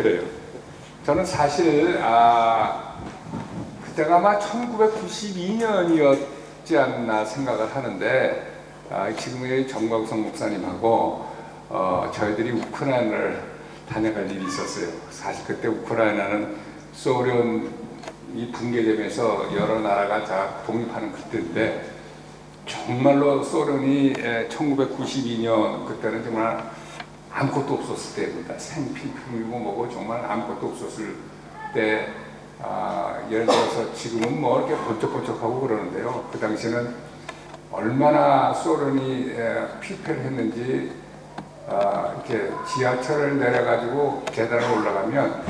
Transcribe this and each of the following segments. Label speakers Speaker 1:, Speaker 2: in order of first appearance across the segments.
Speaker 1: 그래요. 저는 사실 그때가 아마 1992년이었지 않나 생각을 하는데 지금의 정광석 목사님하고 저희들이 우크라이나를 다녀갈 일이 있었어요. 사실 그때 우크라이나는 소련이 붕괴되면서 여러 나라가 다 독립하는 그때인데 정말로 소련이 1992년 그때는 정말 아무것도 없었을 때입니다. 생필품이고 뭐고 정말 아무것도 없었을 때 예를 들어서 지금은 뭐 이렇게 번쩍번쩍하고 그러는데요. 그 당시에는 얼마나 소련이 피폐를 했는지 이렇게 지하철을 내려가지고 계단을 올라가면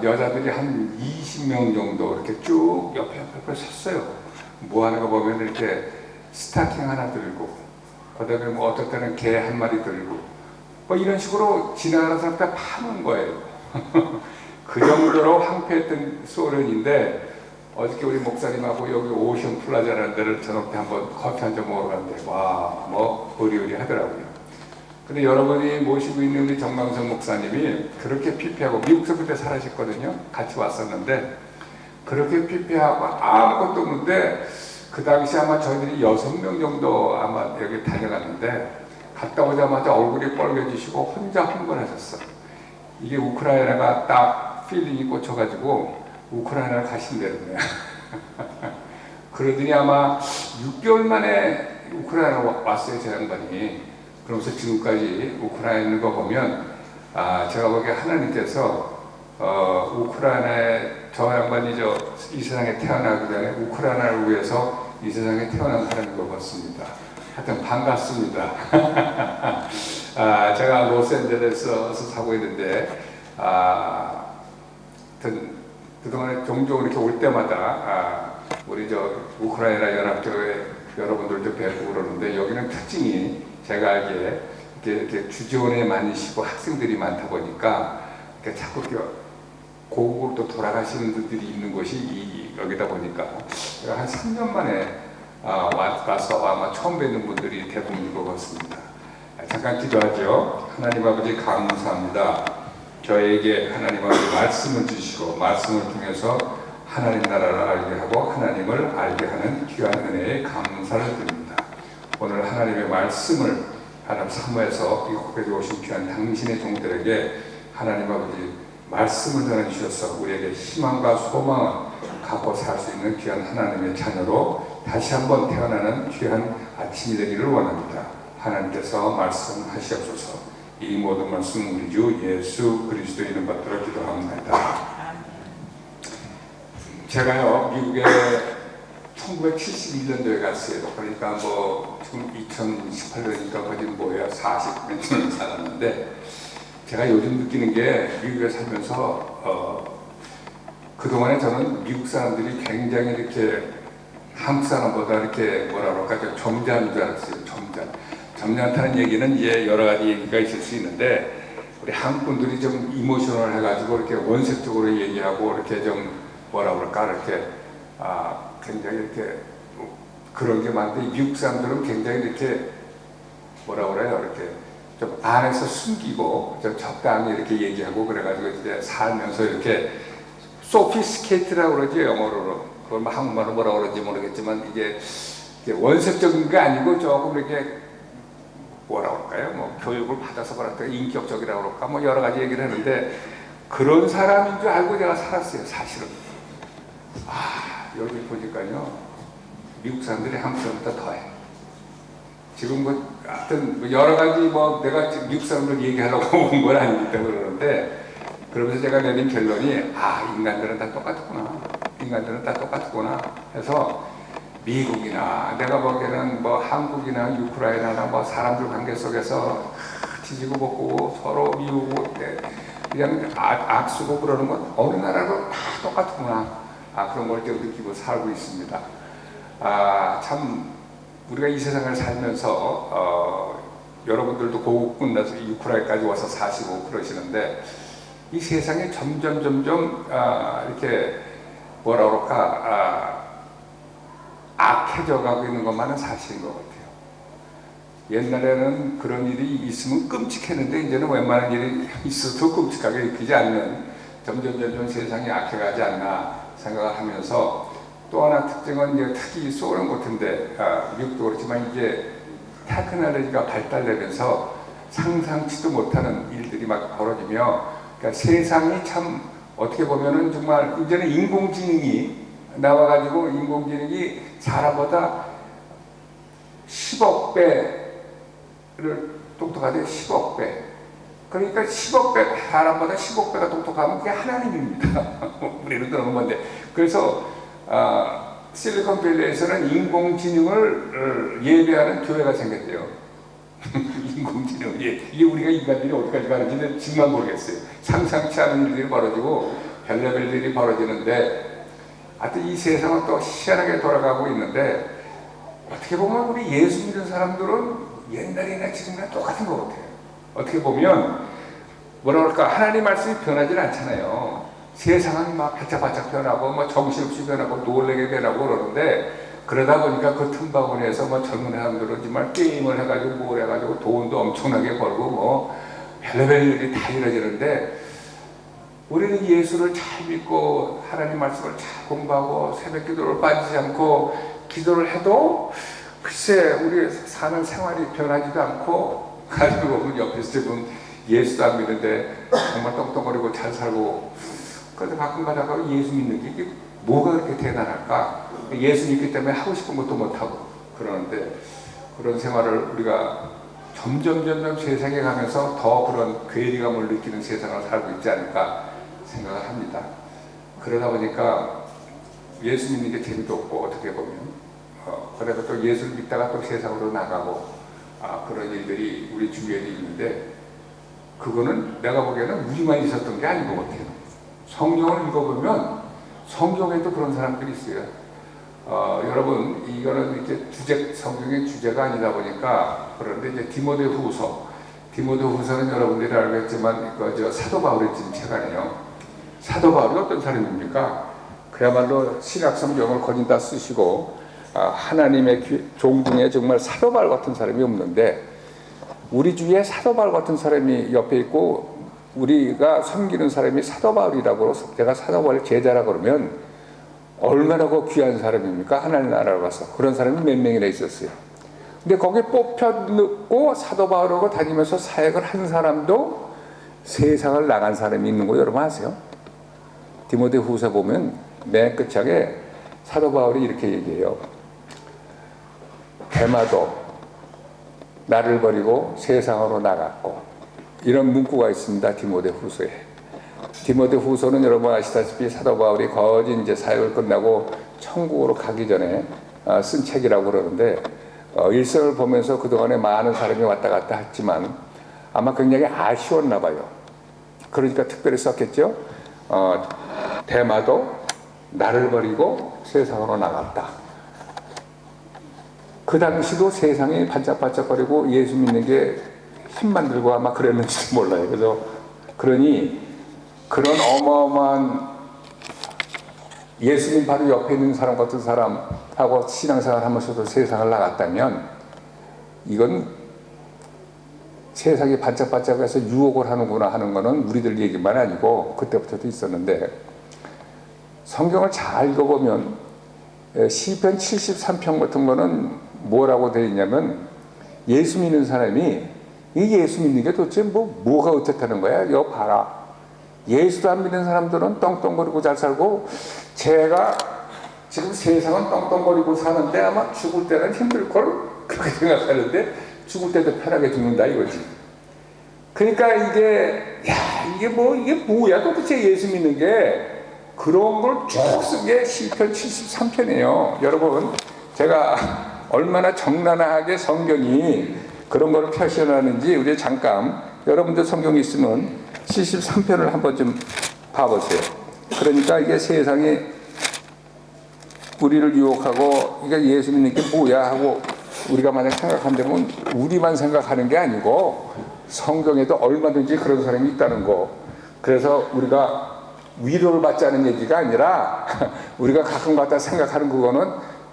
Speaker 1: 여자들이 한 20명 정도 이렇게 쭉 옆에 섰어요. 뭐 하는 거 보면 이렇게 스타킹 하나 들고 그다음에 뭐 어떨 때는 개 한 마리 들고 뭐 이런 식으로 지나가는 사람들 파는 거예요. 그 정도로 황폐했던 소련인데 어저께 우리 목사님하고 여기 오션 플라자라는 데를 저녁 때 한번 커피 한 잔 먹으러 갔는데 와, 뭐 의리의리 하더라고요. 근데 여러분이 모시고 있는 우리 정광석 목사님이 그렇게 피폐하고 미국에서 그때 살아셨거든요. 같이 왔었는데 그렇게 피폐하고 아무것도 없는데 그 당시 아마 저희들이 6명 정도 아마 여기 다녀갔는데 갔다 오자마자 얼굴이 빨개지시고 혼자 흥분하셨어. 이게 우크라이나가 딱 필링이 꽂혀가지고 우크라이나를 가신다는 거야. 그러더니 아마 6개월 만에 우크라이나 왔어요, 저 양반이. 그러면서 지금까지 우크라이나 있는 거 보면 제가 보기에 하나님께서 우크라이나에 저 양반이 이 세상에 태어나기 전에 우크라이나를 위해서 이 세상에 태어난 사람인 것 같습니다. 하여튼 반갑습니다. 제가 로스앤젤레스에서 사고 있는데 그동안에 종종 이렇게 올 때마다 우리 우크라이나 연합교회 여러분들도 뵙고 그러는데 여기는 특징이 제가 알기에 이렇게 주지원에 많으시고 학생들이 많다 보니까 이렇게 자꾸 고국으로 또 돌아가시는 분들이 있는 곳이 여기다 보니까 제가 한 3년 만에 와서 아마 처음 뵙는 분들이 대부분인 것 같습니다. 잠깐 기도하죠. 하나님 아버지 감사합니다. 저에게 하나님 아버지 말씀을 주시고 말씀을 통해서 하나님 나라를 알게 하고 하나님을 알게 하는 귀한 은혜에 감사를 드립니다. 오늘 하나님의 말씀을 하나님 사모해서 이곳에 오신 귀한 당신의 종들에게 하나님 아버지 말씀을 전해주셔서 우리에게 희망과 소망을 갖고 살 수 있는 귀한 하나님의 자녀로 다시 한번 태어나는 귀한 아침이 되기를 원합니다. 하나님께서 말씀하시옵소서. 이 모든 말씀 우리 주 예수 그리스도의 이름 받들어 기도합니다. 제가요 미국에 1971년도에 갔어요. 그러니까 뭐 지금 2018년이니까 거의 뭐예요 40 몇 년을 살았는데 제가 요즘 느끼는 게 미국에 살면서 그동안에 저는 미국 사람들이 굉장히 이렇게 한국 사람보다 이렇게 뭐라 그럴까 점잖은 줄 알았어요. 점잖다는 얘기는 이제 여러 가지 얘기가 있을 수 있는데 우리 한국 분들이 좀 이모셔널 해가지고 이렇게 원색적으로 얘기하고 이렇게 좀 뭐라 그럴까 이렇게 굉장히 이렇게 그런 게 많은데 미국 사람들은 굉장히 이렇게 뭐라 그래요 이렇게 좀 안에서 숨기고 좀 적당히 이렇게 얘기하고 그래가지고 이제 살면서 이렇게 소피스케이트라고 그러죠 영어로. 그걸 뭐 한국말로 뭐라 그러는지 모르겠지만 이게 원색적인 게 아니고 조금 이렇게 뭐라 그럴까요? 뭐 교육을 받아서 그럴까 인격적이라고 그럴까 뭐 여러 가지 얘기를 하는데 그런 사람인 줄 알고 제가 살았어요 사실은. 여기 보니까요 미국 사람들이 한국 사람보다 더해. 지금 뭐 하여튼 뭐 여러 가지 뭐 내가 미국 사람들 얘기하려고 온 건 아니기 때문에 그러는데 그러면서 제가 내린 결론이 인간들은 다 똑같구나. 인간들은 다 똑같구나 해서 미국이나 내가 보기에는 뭐 한국이나 우크라이나나 뭐 사람들 관계 속에서 지지고 볶고 서로 미우고 그냥 악쓰고 그러는 건 어느 나라도 다 똑같구나. 그런 걸 좀 느끼고 살고 있습니다. 참 우리가 이 세상을 살면서 여러분들도 고국 끝나서 우크라이나까지 와서 사시고 그러시는데 이 세상이 점점 이렇게 뭐라 그럴까 악해져 가고 있는 것만은 사실인 것 같아요. 옛날에는 그런 일이 있으면 끔찍했는데 이제는 웬만한 일이 있어도 끔찍하게 느끼지 않는 점점 세상이 악해가지 않나 생각을 하면서, 또 하나 특징은 이제 특히 소련 같은데, 미국도 그렇지만 이제 테크놀로지가 발달되면서 상상치도 못하는 일들이 막 벌어지며, 그러니까 세상이 참 어떻게 보면은 정말 이제는 인공지능이 나와가지고, 인공지능이 사람보다 10억 배를 똑똑하대. 10억 배. 그러니까 10억 배, 사람보다 10억 배가 똑똑하면 그게 하나님입니다. 우리는 그런 건데. 그래서 실리콘밸리에서는 인공지능을 예배하는 교회가 생겼대요. 인공지능. 이게 우리가 인간들이 어디까지 가는지는 정말 모르겠어요. 상상치 않은 일들이 벌어지고 별의별 일이 벌어지는데, 하여튼 이 세상은 또 희한하게 돌아가고 있는데, 어떻게 보면 우리 예수 믿는 사람들은 옛날이나 지금이나 똑같은 것 같아요. 어떻게 보면 뭐라 그럴까, 하나님 말씀이 변하지 않잖아요. 세상은 막 바짝바짝 변하고 뭐 정신없이 변하고 놀래게 변하고 그러는데, 그러다 보니까 그 틈바구니에서 뭐 젊은 사람들은 정말 게임을 해가지고 뭘 해가지고 돈도 엄청나게 벌고 뭐 별의별 일이 다 이루어지는데, 우리는 예수를 잘 믿고 하나님 말씀을 잘 공부하고 새벽 기도를 빠지지 않고 기도를 해도 글쎄 우리 사는 생활이 변하지도 않고, 가지고 보면 옆에서 지금 예수도 안 믿는데 정말 떵떵거리고 잘 살고, 그래서 가끔 가다가 예수 믿는 게 이게 뭐가 그렇게 대단할까? 예수 믿기 때문에 하고 싶은 것도 못하고 그러는데, 그런 생활을 우리가 점점 세상에 가면서 더 그런 괴리감을 느끼는 세상을 살고 있지 않을까 생각을 합니다. 그러다 보니까 예수 믿는 게 재미도 없고, 어떻게 보면 그래서 또 예수를 믿다가 또 세상으로 나가고 그런 일들이 우리 주위에도 있는데, 그거는 내가 보기에는 우리만 있었던 게 아닌 것 같아요. 성경을 읽어보면 성경에도 그런 사람들이 있어요. 여러분, 이거는 이제 성경의 주제가 아니다 보니까 그런데, 이제 디모데후서는 여러분들이 알겠지만 사도 바울이 쓴 책 아니에요. 사도 바울이 어떤 사람입니까? 그야말로 신약 성경을 거진 다 쓰시고 하나님의 종 중에 정말 사도 바울 같은 사람이 없는데, 우리 주위에 사도 바울 같은 사람이 옆에 있고 우리가 섬기는 사람이 사도 바울이라고, 내가 사도 바울 제자라 그러면 얼마나 귀한 사람입니까? 하나님 나라로 가서. 그런 사람이 몇 명이나 있었어요. 근데 거기에 뽑혀 넣고 사도 바울하고 다니면서 사역을 한 사람도 세상을 나간 사람이 있는 거 여러분 아세요? 디모데후서 보면 맨 끝장에 사도 바울이 이렇게 얘기해요. 데마도 나를 버리고 세상으로 나갔고, 이런 문구가 있습니다. 디모데후서에. 디모데후서는 여러분 아시다시피 사도 바울이 거진 이제 사역을 끝나고 천국으로 가기 전에 쓴 책이라고 그러는데, 일생을 보면서 그동안에 많은 사람이 왔다 갔다 했지만 아마 굉장히 아쉬웠나 봐요. 그러니까 특별히 썼겠죠. 데마도 나를 버리고 세상으로 나갔다. 그 당시도 세상이 반짝반짝거리고 예수 믿는 게 힘만 들고 아마 그랬는지도 몰라요. 그래서 그러니 그런 어마어마한 예수님 바로 옆에 있는 사람 같은 사람하고 신앙생활 하면서도 세상을 나갔다면, 이건 세상이 반짝반짝해서 유혹을 하는구나 하는 거는 우리들 얘기만 아니고 그때부터도 있었는데, 성경을 잘 읽어보면 시편 73편 같은 거는 뭐라고 되어 있냐면, 예수 믿는 사람이 이 예수 믿는 게 도대체 뭐가 어떻다는 거야? 이거 봐라. 예수도 안 믿는 사람들은 떵떵거리고 잘 살고, 제가 지금 세상은 떵떵거리고 사는데 아마 죽을 때는 힘들걸? 그렇게 생각하는데 죽을 때도 편하게 죽는다 이거지. 그러니까 이게 뭐야 도대체 예수 믿는 게, 그런 걸 쭉 쓴 게 시편 73편이에요. 여러분, 제가 얼마나 적나라하게 성경이 그런 거를 표시하는지 우리 잠깐, 여러분들 성경이 있으면 73편을 한번 좀 봐보세요. 그러니까 이게 세상이 우리를 유혹하고 이게 예수 믿는 게 뭐야 하고 우리가 만약 생각한다면 우리만 생각하는 게 아니고 성경에도 얼마든지 그런 사람이 있다는 거. 그래서 우리가 위로를 받자는 얘기가 아니라 우리가 가끔 갖다 생각하는 그거는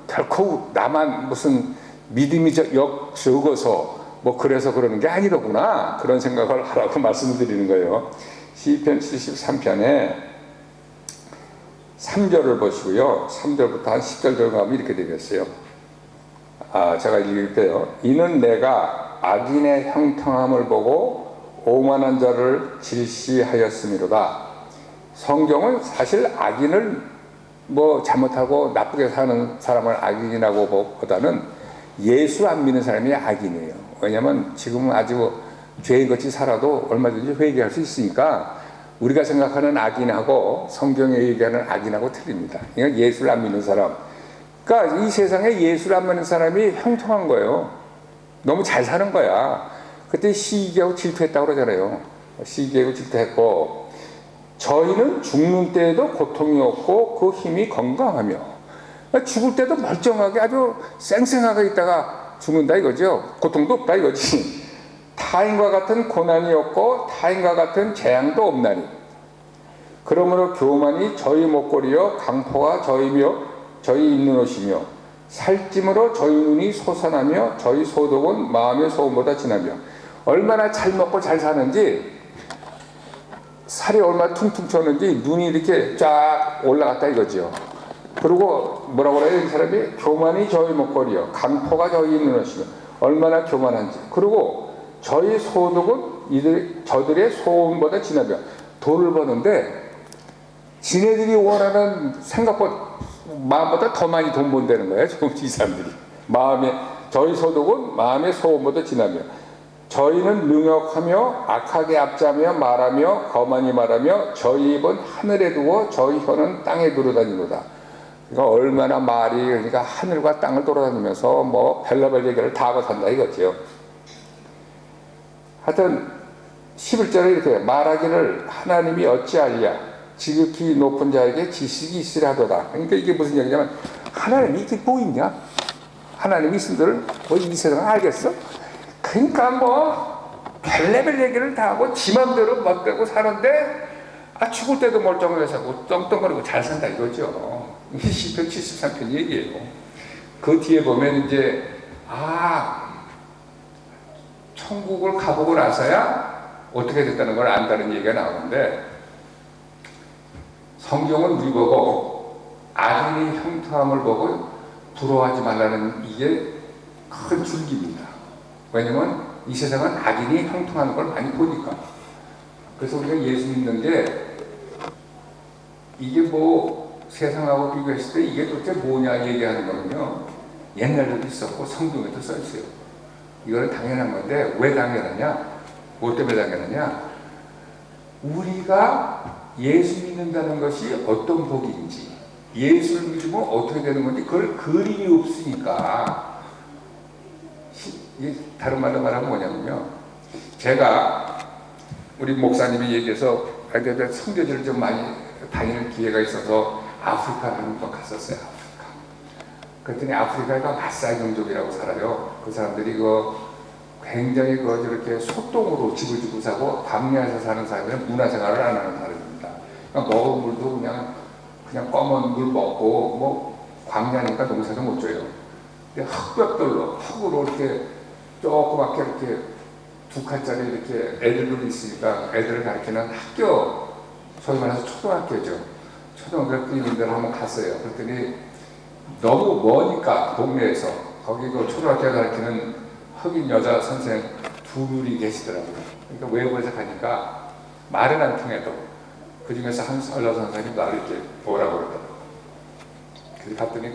Speaker 1: 결코 나만 무슨 믿음이 적어서
Speaker 2: 뭐 그래서 그러는 게 아니더구나, 그런 생각을 하라고 말씀을 드리는 거예요. 시편 73편에 3절을 보시고요. 3절부터 한 10절 정도 가면 이렇게 되겠어요. 제가 읽을게요. 이는 내가 악인의 형통함을 보고 오만한 자를 질시하였음이로다. 성경은 사실 악인을 뭐 잘못하고 나쁘게 사는 사람을 악인이라고 보다는 예수 안 믿는 사람이 악인이에요. 왜냐하면 지금은 아주 죄인같이 살아도 얼마든지 회개할 수 있으니까 우리가 생각하는 악인하고 성경에 얘기하는 악인하고 틀립니다. 그러니까 예수를 안 믿는 사람, 그러니까 이 세상에 예수를 안 믿는 사람이 형통한 거예요. 너무 잘 사는 거야. 그때 시기하고 질투했다고 그러잖아요. 시기하고 질투했고, 저희는 죽는 때에도 고통이 없고 그 힘이 건강하며, 죽을 때도 멀쩡하게 아주 쌩쌩하게 있다가 죽는다 이거죠. 고통도 없다 이거지. 타인과 같은 고난이 없고 타인과 같은 재앙도 없나니, 그러므로 교만이 저희 목걸이요 강포가 저희 입는 옷이며 살찜으로 저희 눈이 솟아나며 저희 소독은 마음의 소음보다 진하며. 얼마나 잘 먹고 잘 사는지, 살이 얼마나 퉁퉁 쳤는지 눈이 이렇게 쫙 올라갔다 이거죠. 그리고 뭐라고 그래요? 이 사람이 교만이 저희 목걸이요 강포가 저희 입는 옷이며. 얼마나 교만한지. 그리고 저희 소득은 저들의 소음보다 진하며. 돈을 버는데 지네들이 원하는 생각보다 마음보다 더 많이 돈 번다는 거예요. 이 사람들이. 저희 소득은 마음의 소음보다 진하며 저희는 능욕하며 악하게 압자며 말하며 거만히 말하며 저희 입은 하늘에 두고 저희 혀는 땅에 두루다니노다. 그러니까 얼마나 말이, 그러니까 하늘과 땅을 돌아다니면서 뭐 별나별 얘기를 다 하고 산다 이거죠. 하여튼 11절에 이렇게 말하기를 하나님이 어찌하리야 지극히 높은 자에게 지식이 있으려 하도다. 그러니까 이게 무슨 얘기냐면, 하나님이 이게 뭐 있냐? 하나님이 있음들을 뭐 이 세상을 알겠어? 그러니까 뭐 별의별 얘기를 다 하고 지 맘대로 멋대고 사는데 죽을 때도 멀쩡하게 사고 떵떵거리고 잘 산다 이거죠. 이게 시편 73편 얘기예요. 그 뒤에 보면 이제 천국을 가보고 나서야 어떻게 됐다는 걸 안다는 얘기가 나오는데, 성경은 우리 보고 악인이 형통함을 보고 부러워하지 말라는 이게 큰 줄기입니다. 왜냐면 이 세상은 악인이 형통하는 걸 많이 보니까. 그래서 우리가 예수 믿는 게, 이게 뭐 세상하고 비교했을 때 이게 도대체 뭐냐 얘기하는 거는요, 옛날에도 있었고 성경에도 써 있어요. 이거는 당연한 건데 왜 당연하냐? 뭐 때문에 당연하냐? 우리가 예수 믿는다는 것이 어떤 복인지, 예수를 믿으면 어떻게 되는 건지 그걸 그림이 없으니까. 다른 말로 말하면 뭐냐면요, 제가 우리 목사님이 얘기해서 선교지를 좀 많이 다니는 기회가 있어서 아프리카를 한번 갔었어요. 아프리카. 그랬더니 아프리카가 마사이 종족이라고 살아요. 그 사람들이 굉장히 이렇게 소똥으로 집을 짓고 사고 광야에서 사는 사람들은 문화생활을 안 하는 사람입니다. 그러니까 먹은 물도 그냥 검은 물 먹고, 뭐 광야니까 농사도 못 져요. 근데 흙벽돌로 흙으로 이렇게 조그맣게 이렇게 2칸짜리 이렇게 애들도 있으니까 애들을 가르치는 학교, 소위 말해서 초등학교죠. 초등학교 이런 데를 한번 갔어요. 그랬더니 너무 머니까 동네에서 거기 초등학교 가르치는 흑인 여자 선생 2분이 계시더라고요. 그러니까 외부에서 가니까 말은 안 통해도 그 중에서 한 여자 선생님이 나를 이렇게 보라고 그러더라고요. 그래서 갔더니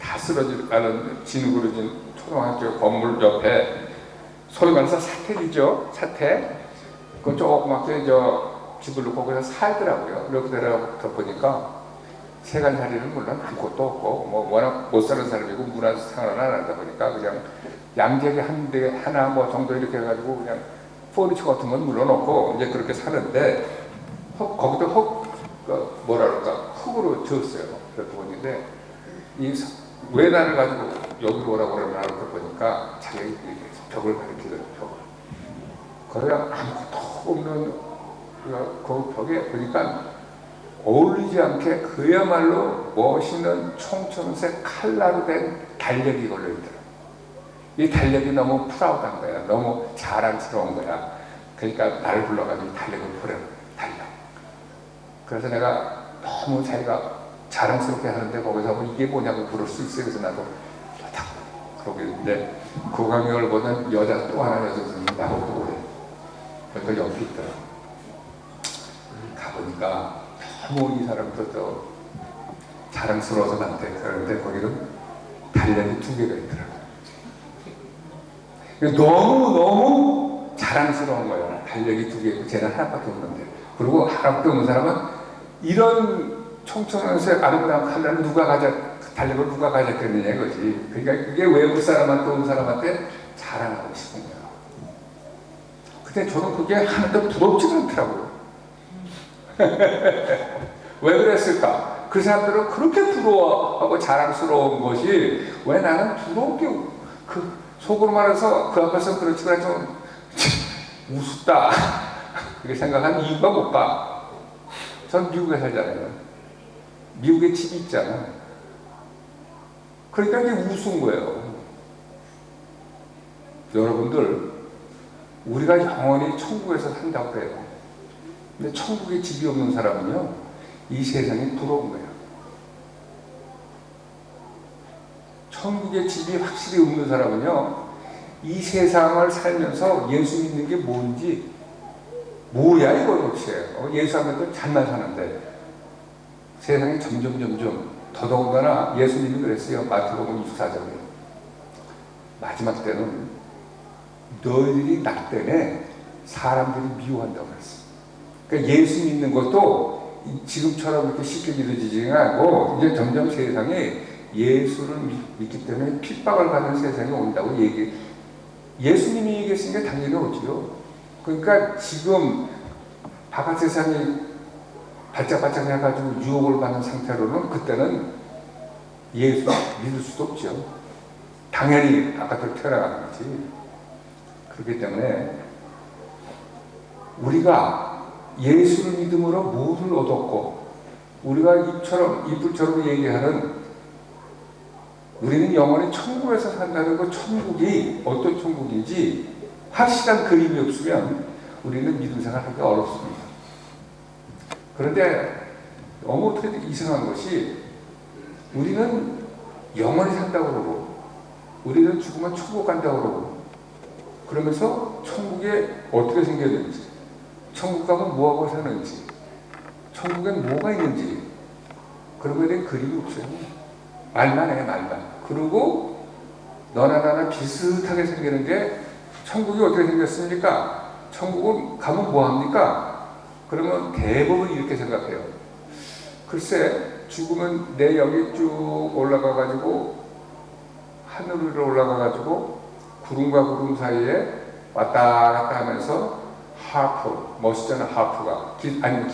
Speaker 2: 다 쓰러지는 진흙으로 진 초등학교 건물 옆에, 소위 말해서 사택이죠. 사택. 그 조그맣게 집을 놓고 그냥 살더라고요. 이렇게 내려가서 보니까 세간 자리는 물론 아무것도 없고, 뭐 워낙 못 사는 사람이고 문화생활을 안 하다 보니까 그냥 양재기 하나 뭐 정도 이렇게 해가지고 그냥 포니처 같은 건 물러놓고 이제 그렇게 사는데, 거기도 흙으로 지었어요. 그렇게 보는데, 왜 나를 가지고 여기로 오라고 그러면 알고 보니까 자기가 벽을 가리키더라고요. 그냥 아무것도 없는 그 벽에 보니까 어울리지 않게 그야말로 멋있는 총천색 칼라로 된 달력이 걸려있더라고요.
Speaker 1: 이 달력이 너무 프라우드한 거야. 너무 자랑스러운 거야. 그러니까 나를 불러가지고 달력을 보래. 달력. 그래서 내가 너무 자기가 자랑스럽게 하는데 거기서 뭐 이게 뭐냐고 물을 수 있어요. 그래서 나도 딱 그러고 있는데 그 광경을 보는 여자 또 하나 여자 선생님이 나오고 그래. 그러니까 옆에 있더라고. 가보니까 너무 이 사람도 또 자랑스러워서 나한테 그러는데 거기는 달력이 2개가 있더라고. 너무너무 자랑스러운 거예요. 달력이 2개 있고 쟤는 하나밖에 없는데. 그리고 하나밖에 없는 사람은 이런 총천에서 아름다운 칼라를 달력을 누가 가졌겠느냐 이거지. 그러니까 그게 외국 사람한테 온 사람한테 자랑하고 싶은 거예요. 근데 저는 그게 하나도 부럽지가 않더라고요. 왜 그랬을까? 그 사람들은 그렇게 부러워하고 자랑스러운 것이 왜 나는 부러운 게 속으로 말해서 그 앞에서 그렇지만 좀 우습다 그렇게 생각한 이유가 뭘까? 전 미국에 살잖아요. 미국에 집이 있잖아. 그러니까 이게 우스운 거예요. 여러분들 우리가 영원히 천국에서 산다고 그래요. 근데 천국에 집이 없는 사람은요 이 세상이 부러운 거예요. 천국에 집이 확실히 없는 사람은요 이 세상을 살면서 예수 믿는 게 뭔지 뭐야 이거 도대체. 예수 하면 잘만 사는데 세상이 점점 더더군다나 예수님이 그랬어요. 마태복음 24장에 마지막 때는 너희들이 나 때문에 사람들이 미워한다고 그랬어요. 그러니까 예수 믿는 것도 지금처럼 이렇게 쉽게 믿어지지가 않고 이제 점점 세상에 예수를 믿기 때문에 핍박을 받는 세상이 온다고 예수님이 얘기했으니까 당연히 오지요. 그러니까 지금 바깥 세상이 발짝발짝 해가지고 유혹을 받는 상태로는 그때는 예수 믿을 수도 없죠. 당연히 바깥으로 튀어나가는 거지. 그렇기 때문에 우리가 예수를 믿음으로 무엇을 얻었고 우리가 이불처럼 얘기하는 우리는 영원히 천국에서 산다는 그 천국이 어떤 천국인지 확실한 그림이 없으면 우리는 믿음 생활하기 어렵습니다. 그런데 너무 어떻게 이상한 것이 우리는 영원히 산다고 그러고 우리는 죽으면 천국 간다고 그러고 그러면서 천국에 어떻게 생겼는지 천국 가면 뭐하고 사는지 천국엔 뭐가 있는지 그런 거에 대한 그림이 없어요. 말만 해 말만. 그리고 너나 나나 비슷하게 생기는 게 천국이 어떻게 생겼습니까? 천국은 가면 뭐합니까? 그러면 대부분 이렇게 생각해요. 글쎄 죽으면 내 여기 쭉 올라가가지고 하늘 위로 올라가가지고 구름과 구름 사이에 왔다 갔다 하면서 하프, 멋있잖아 하프가 아니면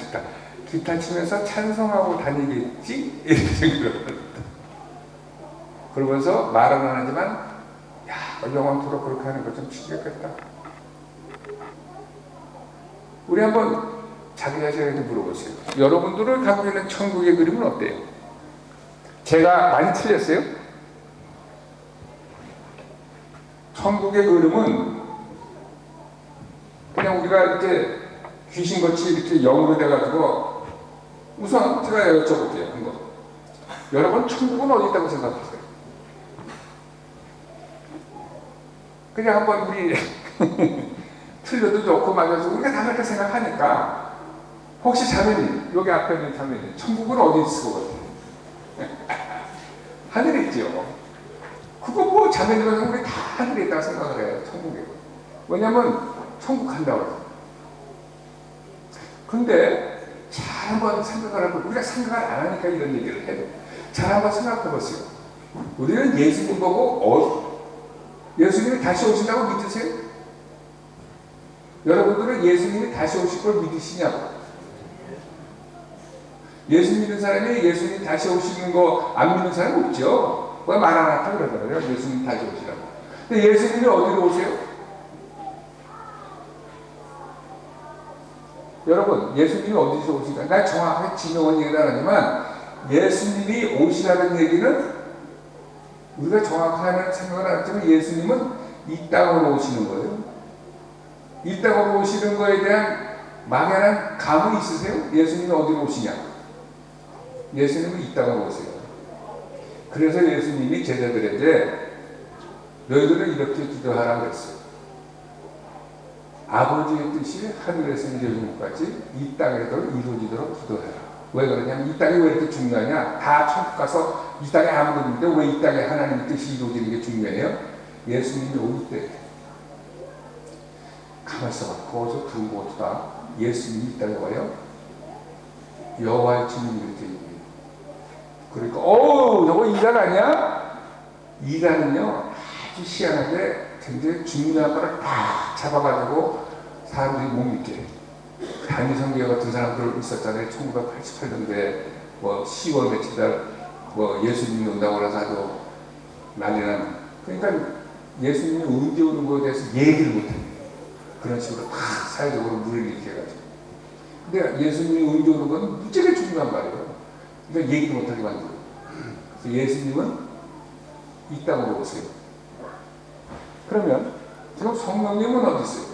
Speaker 1: 기타 치면서 찬송하고 다니겠지? 이렇게 생각을 합니다. 그러면서 말은 안 하지만 야 영원토록 그렇게 하는 거 좀 치겠다. 우리 한번 자기 자신에게 물어보세요. 여러분들을 갖고 있는 천국의 그림은 어때요? 제가 많이 틀렸어요? 천국의 그림은 그냥 우리가 이제 귀신같이 이렇게 영으로 돼가지고 우선 제가 여쭤볼게요. 한번. 여러분 천국은 어디 있다고 생각하세요? 그냥 한번 우리 틀려도 좋고 맞아서 우리가 다 그렇게 생각하니까 혹시 자매님 여기 앞에 있는 자매님 천국은 어디 있을 것 같아요? 하늘에 있죠. 그거 뭐 자매님은 우리 다 하늘에 있다고 생각을 해요. 천국에. 왜냐면 천국 간다고 해요. 근데 잘 한번 생각을 해보고 우리가 생각을 안 하니까 이런 얘기를 해요. 잘 한번 생각해 보세요. 우리는 예수님 보고 예수님이 다시 오신다고 믿으세요? 여러분들은 예수님이 다시 오실 걸 믿으시냐고? 예수 믿는 사람이 예수님 다시 오시는 거 안 믿는 사람 없죠? 왜 말 안 할까 그러더라고요. 예수님 다시 오시라고. 근데 예수님이 어디로 오세요? 여러분 예수님이 어디서 오실까? 난 정확하게 지명은 얘기를 안 하지만 예수님이 오시라는 얘기는 우리가 정확한 생각은 안 했지만 예수님은 이 땅으로 오시는 거예요. 이 땅으로 오시는 거에 대한 막연한 감이 있으세요? 예수님이 어디로 오시냐? 예수님은 이 땅으로 오세요. 그래서 예수님이 제자들에게 너희들은 이렇게 기도하라고 했어요. 아버지의 뜻이 하늘에서 이루어진 것 같이 이 땅에도 이루어지도록 기도해라. 왜 그러냐면 이 땅이 왜 이렇게 중요하냐? 다 천국 가서 이 땅에 아무도 없는데 왜 이 땅에 하나님의 뜻이 이루어지는 게 중요해요? 예수님이 오기 때문에. 가만히 있어봐. 거기서 두 모두 다 예수님이 이 땅에 와요. 여호와의 주님이 이렇게 얘기해요. 그러니까 저거 이단 아니야? 이단은요 아주 희한하게 굉장히 중요한 거를 다 잡아가지고 사람들이 못 믿게 해요. 단위성교 같은 사람들 있었잖아요. 1988년도에 뭐 10월 며칠 날 뭐 예수님이 온다고 해서 아주 난리난. 그러니까 예수님이 언제 오는 거에 대해서 얘기를 못해요. 그런 식으로 다 사회적으로 물을 일으켜가지고. 근데 예수님이 언제 오는 건 무지하게 중요한 말이에요. 그러니까 얘기를 못하게 만들어요. 그래서 예수님은 이 땅으로 오세요. 그러면 지금 성령님은 어디 있어요?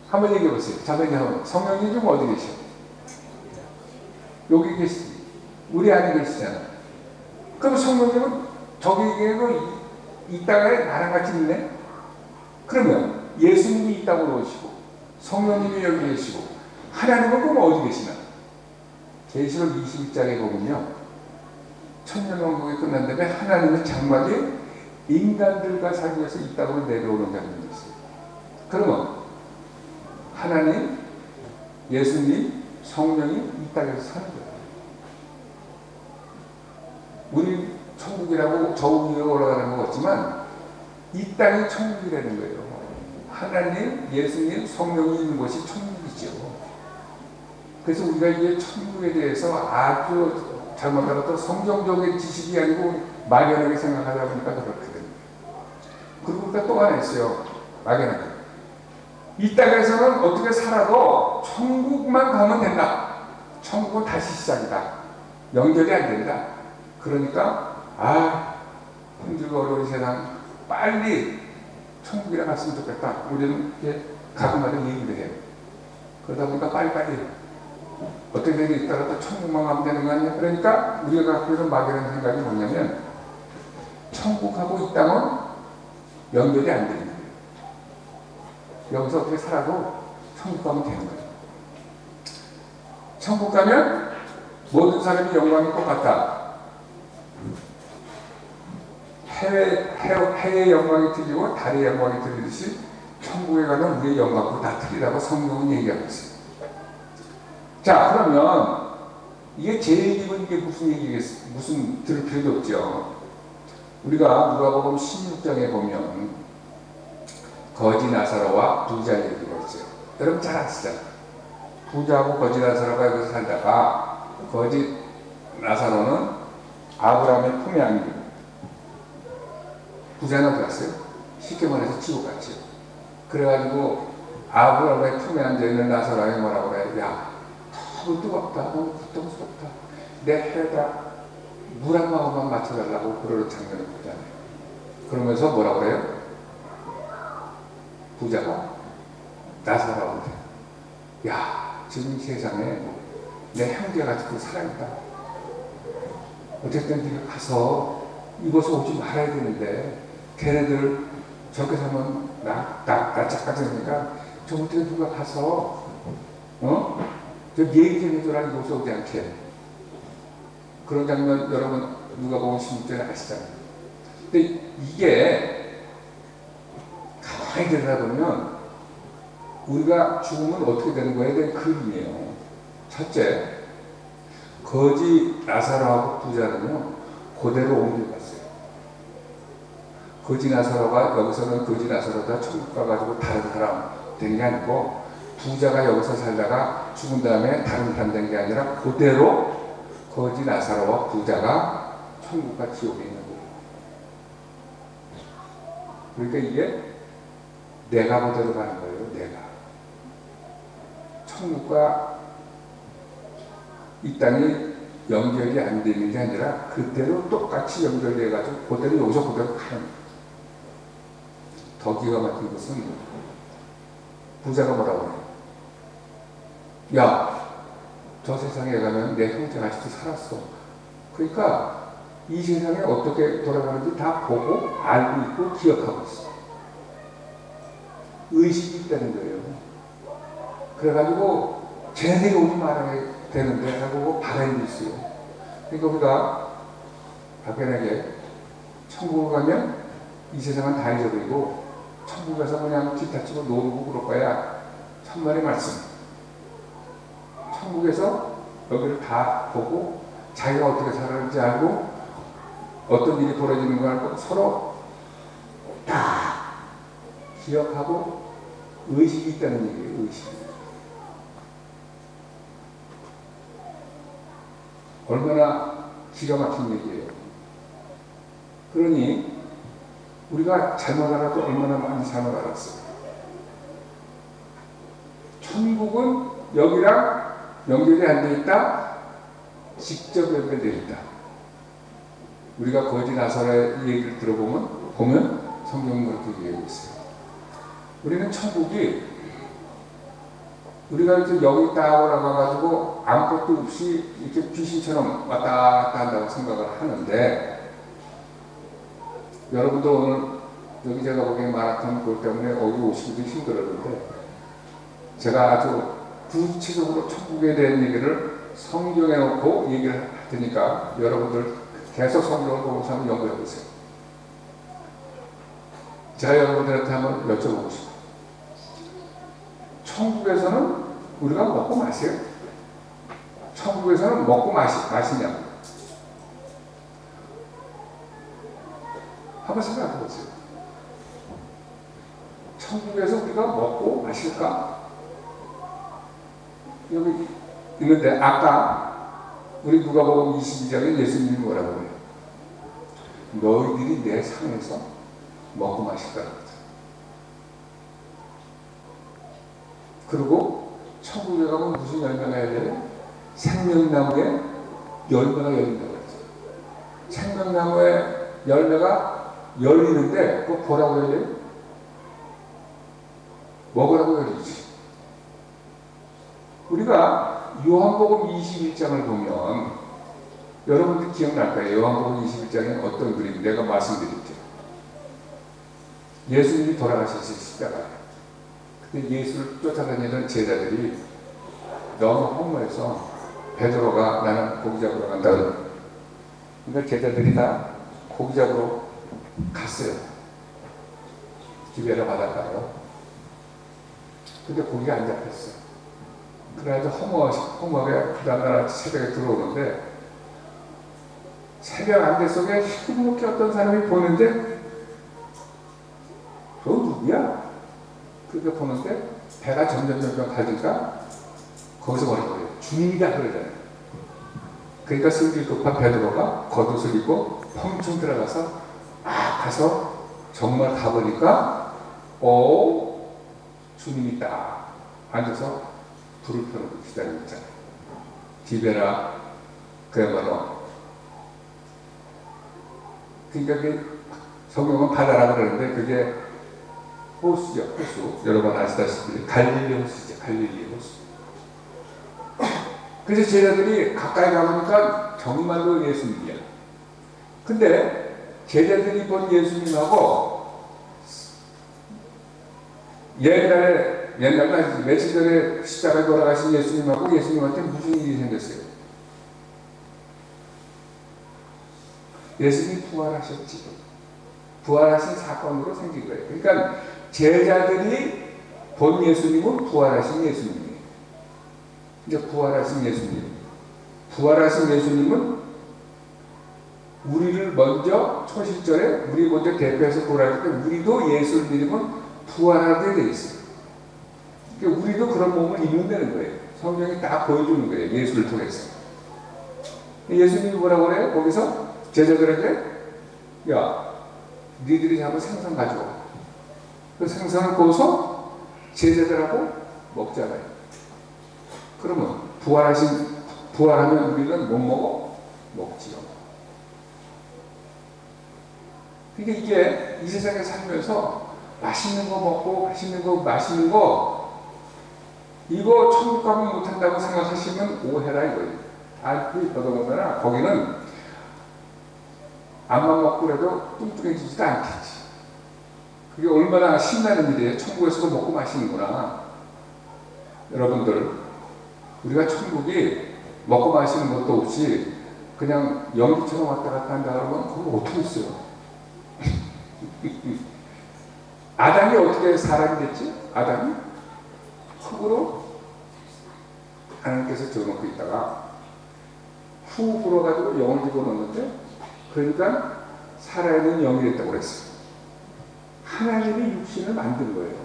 Speaker 1: 한번 얘기해 보세요. 자매님, 성령님 좀 어디 계셔? 여기 계시지. 우리 안에 계시잖아. 그럼 성령님은 저기에도 이 땅에 나랑 같이 있네? 그러면 예수님이 이 땅으로 오시고 성령님이 여기 계시고 하나님은 그럼 어디 계시나? 계시록 21장에 보면요. 천년왕국이 끝난 다음에 하나님은 장막에 인간들과 살기 위해서 이 땅으로 내려오는 장면이 있어요. 그러면 하나님, 예수님, 성령이 이 땅에서 사는 거예요. 우리 천국이라고 저 위에 올라가는 것 같지만 이 땅이 천국이라는 거예요. 하나님, 예수님, 성령이 있는 곳이 천국이죠. 그래서 우리가 이게 천국에 대해서 아주 잘못 알아도 성경적인 지식이 아니고 막연하게 생각하다 보니까 그렇거든요. 그리고 우리가 또 하나 있어요. 막연하게. 이 땅에서는 어떻게 살아도 천국만 가면 된다. 천국은 다시 시작이다. 연결이 안 된다. 그러니까 힘들고 어려운 세상 빨리 천국이라 갔으면 좋겠다. 우리는 이렇게 가끔마다 얘기를 해요. 그러다 보니까 빨리빨리 어떻게 되게 있다가도 천국만 가면 되는 거 아니야? 그러니까 우리가 갖고 있는 막연한 생각이 뭐냐면 천국하고 이 땅은 연결이 안 되는 거예요. 여기서 어떻게 살아도 천국 가면 되는 거예요. 천국 가면 모든 사람이 영광이 똑같다. 해의 영광이 틀리고 달의 영광이 틀리듯이 천국에 가는 우리의 영광도 다 틀리다고 성경은 얘기하고 있어요. 자, 그러면 이게 제 얘기면 이게 무슨 얘기겠어요? 무슨 들을 필요도 없죠. 우리가 누가복음 16장에 보면 거지 나사로와 부자 얘기가 있어요. 여러분 잘 아시잖아요. 부자하고 거지 나사로가 여기서 살다가 거지 나사로는 아브라함의 품에 안기고 부자는 어디 갔어요? 쉽게 말해서 지옥 갔죠. 그래가지고 아브라함의 품에 앉아있는 나사로에게 뭐라고 그래? 야, 너무 뜨겁다. 너무 고통스럽다. 내 혀에다 물 한 방울만 맞춰달라고 그러는 장면을 보잖아요. 그러면서 뭐라고 그래요? 부자가 나사로한테 야, 지금 세상에 내 형제가 지금 살아있다. 어쨌든 네가 가서 이곳에 오지 말아야 되는데 걔네들 저렇게 살면 나 짝같으니까 저부터 누가 가서 저 얘기 좀 해줘라. 이곳에 오지 않게. 그런 장면 여러분 누가복음 16장에 아시잖아요. 근데 이게 가만히 들여다보면 우리가 죽으면 어떻게 되는 거에 대한 그림이에요. 첫째, 거지 나사로하고 부자는요 그대로 옮겨갔어요. 거지 나사로가 여기서는 거지 나사로가 천국 가가지고 다른 사람 된 게 아니고 부자가 여기서 살다가 죽은 다음에 다른 사람 된 게 아니라 그대로 거지 나사로와 부자가 천국과 지옥에 있는 거예요. 그러니까 이게 내가 그대로 가는 거예요. 내가 천국과 이 땅이 연결이 안 되는 게 아니라 그대로 똑같이 연결돼가지고 그대로 여기서 그대로 가는. 더 기가 막힌 것은 부자가 뭐라고 해요? 야, 저 세상에 가면 내 형제가 아직도 살았어. 그러니까 이 세상에 어떻게 돌아가는지 다 보고 알고 있고 기억하고 있어. 의식이 있다는 거예요. 그래가지고 쟤네들이 오지 말아야 되는데 하고 바람이 있어요. 그러니까 우리가 박연하게 천국을 가면 이 세상은 다 잊어버리고 천국에서 그냥 기타 치고 놀고 그럴 거야. 천만의 말씀. 천국에서 여기를 다 보고 자기가 어떻게 살았는지 알고 어떤 일이 벌어지는 걸 알고 서로 다 기억하고 의식이 있다는 얘기예요. 의식. 얼마나 기가 막힌 얘기예요. 그러니 우리가 잘못 알아도 얼마나 많이 잘못 알았어요. 천국은 여기랑 연결이 안 돼 있다. 직접 연결되어 있다. 우리가 거지 나사로의 얘기를 보면 성경은 그렇게 얘기하고 있어요. 우리는 천국이 우리가 이제 여기 딱 올라가가지고 아무것도 없이 이렇게 귀신처럼 왔다 갔다 한다고 생각을 하는데, 여러분도 오늘 여기 제가 보기엔 마라톤 그것 때문에 여기 오시기도 힘들었는데, 제가 아주 구체적으로 천국에 대한 얘기를 성경에 놓고 얘기를 할 테니까 여러분들 계속 성경을 보면서 한번 연구해 보세요. 제가 여러분들한테 한번 여쭤보고 싶어요. 천국에서는 우리가 먹고 마세요? 천국에서는 먹고 마시냐고. 한번 생각해 보세요. 천국에서 우리가 먹고 마실까? 여기 있는데 아까 우리 누가복음 22장에 예수님이 뭐라고 그래요? 너희들이 내 상에서 먹고 마실 거라고 그러죠. 그리고 천국에 가면 무슨 열매가 열려요? 생명나무에 열매가 열린다고 그러죠. 생명나무에 열매가 열리는데 그거 뭐라고 열려요? 먹으라고 열리지. 우리가 요한복음 21장을 보면 여러분들 기억날 거예요. 요한복음 21장에 어떤 그림 내가 말씀드릴게요. 예수님이 돌아가셨을 십자가예요. 근데 예수를 쫓아다니던 제자들이 너무 허무해서 베드로가 나는 고기 잡으러 간다. 그러니까 제자들이 다 고기 잡으러 갔어요. 기베라 바닷가로. 근데 고기가 안 잡혔어요. 그래가지고 허무하게 그 다음날 새벽에 들어오는데, 새벽 안개 속에 시커멓게 어떤 사람이 보는데 저 누구야? 그렇게 보는데 배가 점점 가니까 거기서 뭐라고 그래요? 주님이다 그러잖아요. 그러니까 승질 급한 베드로가 겉옷을 입고 펑충 들어가서 가서 정말 가보니까 주님이 딱 앉아서 불을 펴놓고 기다리고 있잖아요. 디베라 그야말로, 그러니까 그 성경은 바다라고 그러는데 그게 호수죠. 호수. 여러분 아시다시피 갈릴리 호수죠. 갈릴리 호수. 그래서 제자들이 가까이 가보니까 정말로 예수님이야. 근데 제자들이 본 예수님하고 옛날에 며칠 전에 십자가에 돌아가신 예수님하고 예수님한테 무슨 일이 생겼어요? 예수님이 부활하셨지. 부활하신 사건으로 생긴 거예요. 그러니까 제자들이 본 예수님은 부활하신 예수님이에요. 이제 부활하신 예수님은 우리를 먼저 초실절에 우리 먼저 대표해서 부활할 때 우리도 예수를 믿으면 부활하게 돼 있어요. 그러니까 우리도 그런 몸을 입는다는 거예요. 성경이 다 보여주는 거예요. 예수를 통해서. 예수님이 뭐라고 그래요? 거기서 제자들에게 야, 니들이 잡은 생선 가져와. 그 생선을 구워서 제자들하고 먹잖아요. 그러면
Speaker 2: 부활하면 우리는 못 먹어? 먹지요. 그러니까 이게 이 세상에 살면서 맛있는 거 먹고 맛있는 거 마시는 거 이거 천국 가면 못한다고 생각하시면 오해라 이거예요. 더더군다나 거기는 암만 먹고 그래도 뚱뚱해지지도 않겠지. 그게 얼마나 신나는 일이에요. 천국에서도 먹고 마시는구나. 여러분들, 우리가 천국이 먹고 마시는 것도 없이 그냥 연기처럼 왔다 갔다 한다 그러면 그거 어떻게 있어요? 아담이 어떻게 사람이 됐지? 아담이 흙으로 하나님께서 지어놓고 있다가 후 불어가지고 영을 집어넣는데 그러니까 살아있는 영이 됐다고 그랬어요. 하나님이 육신을 만든 거예요.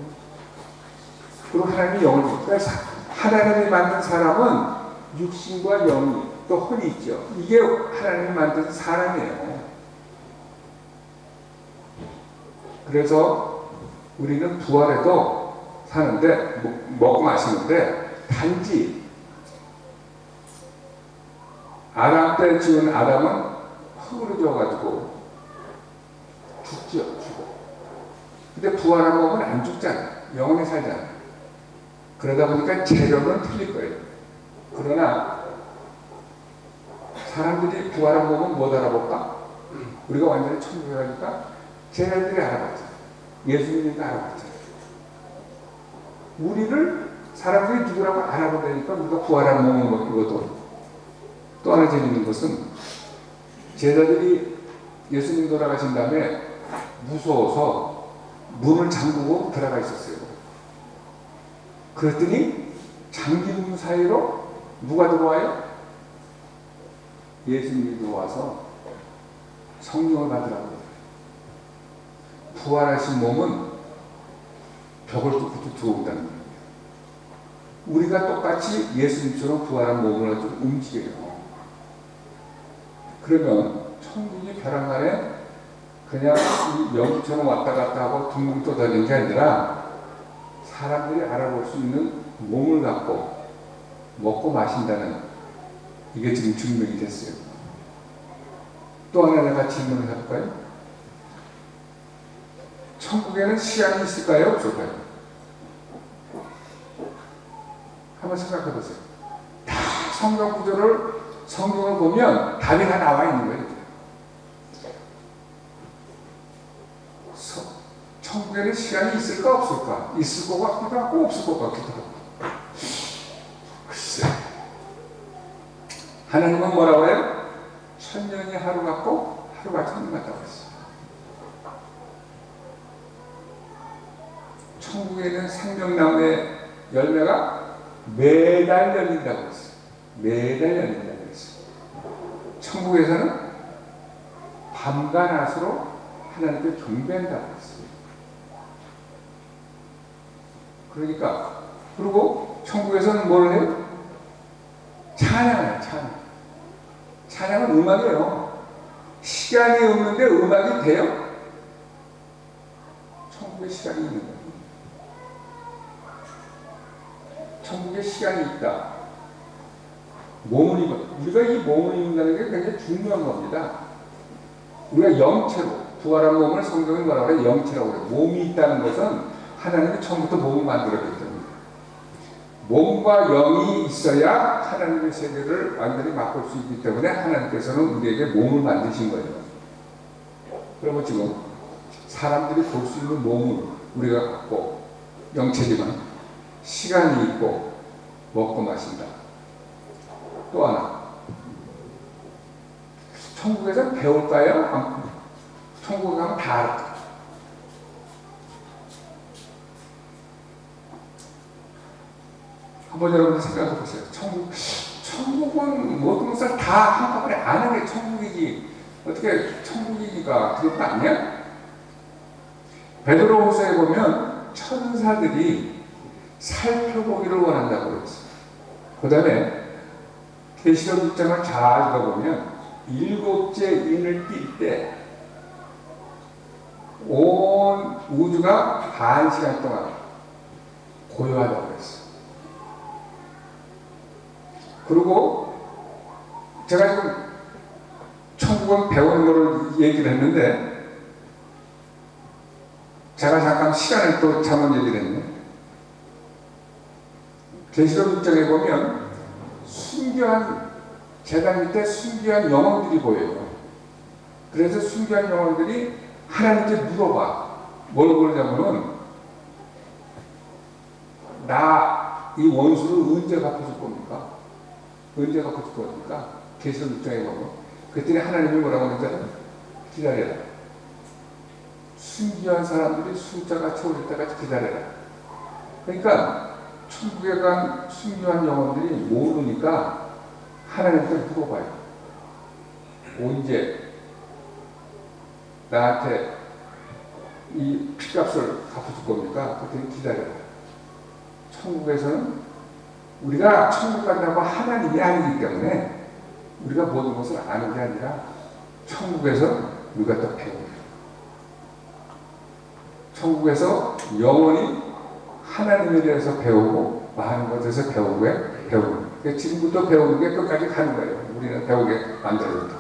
Speaker 2: 그리고 하나님이 영을 줬다. 그래서 하나님이 만든 사람은 육신과 영이 또 혼이 있죠. 이게 하나님이 만든 사람이에요. 그래서 우리는 부활해도 사는데 먹고 마시는데 단지 아담 때 지은 아담은 흙으로 지어가지고 죽죠. 죽어. 근데 부활한 몸은 안 죽잖아. 영원히 살잖아. 그러다 보니까 재료는 틀릴 거예요. 그러나 사람들이 부활한 몸은 못 알아볼까? 우리가 완전히 천국에 가니까 쟤네들이 알아봤잖아. 예수님이 알아봤잖아. 우리를 사람들이 누구라고 알아보다니까 우리가 부활한 몸을 먹고도 또 하나 재밌는 것은 제자들이 예수님 돌아가신 다음에 무서워서 문을 잠그고 들어가 있었어요. 그랬더니 잠긴 사이로 누가 들어와요? 예수님이 들어와서 성령을 받으라고. 부활하신 몸은 벽을 뚫고 들어온다는 거예요. 우리가 똑같이 예수님처럼 부활한 몸을 가지고 움직여요. 그러면 천국이 벼랑간에 그냥 이 영처럼 왔다 갔다 하고 둥둥 떠다니는 게 아니라 사람들이 알아볼 수 있는 몸을 갖고 먹고 마신다는 이게 지금 증명이 됐어요. 또 하나 내가 질문을 해볼까요? 천국에는 시간이 있을까요? 없을까요? 한번 생각해 보세요. 다 성경 구조를 성경을 보면 답이 다 나와 있는 거예요. 천국에는 시간이 있을까 없을까? 있을 것 같기도 하고 없을 것 같기도 하고. 글쎄. 하나님은 뭐라고 해요? 천년이 하루 같고 하루가 천년 같다고 했어요. 천국에는 생명나무의 열매가 매달 열린다고 했어요. 매달 열린다고 했어요. 천국에서는 밤과 낮으로 하나님께 경배한다고 했어요. 그러니까 그리고 천국에서는 뭘 해요? 찬양해요. 찬양은 음악이에요. 시간이 없는데 음악이 돼요? 천국에 시간이 있는 거예요. 천국에 시간이 있다. 몸을 입어. 우리가 이 몸을 입는다는 게 굉장히 중요한 겁니다. 우리가 영체로 부활한 몸을 성경이 뭐라고 해요? 영체라고 해요. 몸이 있다는 것은 하나님이 처음부터 몸을 만들었기 때문에 몸과 영이 있어야 하나님의 세계를 완전히 맛볼 수 있기 때문에 하나님께서는 우리에게 몸을 만드신 거예요. 그러면 지금 사람들이 볼 수 있는 몸을 우리가 갖고 영체지만 시간이 있고 먹고 마신다. 또 하나, 천국에서 배울까요? 천국에 가면 다 알아. 한번 여러분 생각해 보세요. 천국은 모든 것을 다 한꺼번에 아는 게 천국이지. 어떻게 천국이기가 그런 거 아니야? 베드로후서에 보면 천사들이 살펴보기를 원한다고 그랬어요. 그 다음에 계시록 6장을 잘 읽어보면 일곱째 인을 띌 때 온 우주가 반 시간 동안 고요하다고 그랬어요. 그리고
Speaker 1: 제가 지금 천국은 배우는 거를 얘기를 했는데 제가 잠깐 시간을 또 잘못 얘기를 했네. 계시록 6장에 보면 순교한 제단 밑에 순교한 영혼들이 보여요. 그래서 순교한 영혼들이 하나님께 물어봐. 뭘 그러냐면은 나 이 원수를 언제 갚아줄 겁니까? 언제 갚아줄 겁니까? 계시록 6장에 보면 그랬더니 하나님이 뭐라고 하는지 기다려라. 순교한 사람들이 숫자가 채워질 때까지 기다려라. 그러니까 천국에 간 순교한 영혼들이 모르니까 하나님께 물어봐요. 언제 나한테 이 피값을 갚아줄 겁니까? 그때 기다려라. 천국에서는 우리가 천국 간다고 하나님이 아니기 때문에 우리가 모든 것을 아는 게 아니라 천국에서 우리가 또 배워요. 천국에서 영원히 하나님에 대해서 배우고 많은 것에서 배우고. 그러니까 지금부터 배우는 게 끝까지 가는 거예요. 우리는 배우게 만들어준다.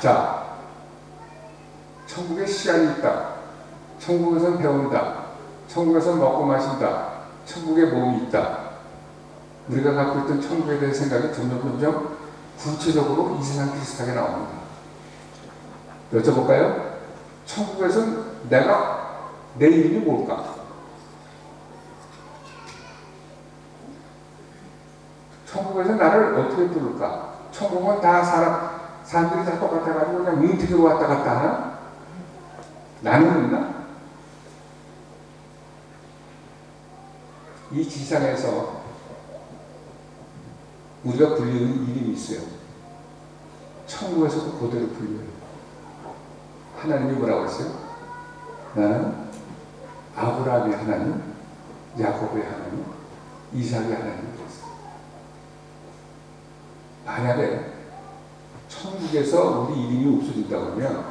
Speaker 1: 자, 천국에 시간이 있다. 천국에서는 배운다. 천국에서는 먹고 마신다. 천국에 몸이 있다. 우리가 갖고 있던 천국에 대한 생각이 점점 구체적으로 이 세상 비슷하게 나옵니다. 여쭤볼까요? 천국에서는 내가 내 이름이 뭘까? 천국에서 나를 어떻게 부를까? 천국은 다 사람들이 다 똑같아가지고 그냥 뭉티기로 왔다 갔다 하나? 나는 있나? 이 지상에서 우리가 불리는 이름이 있어요. 천국에서도 그대로 불려요. 하나님이 뭐라고 했어요? 나는 아브라함의 하나님, 야곱의 하나님, 이삭의 하나님 그랬어요. 만약에 천국에서 우리 이름이 없어진다 그러면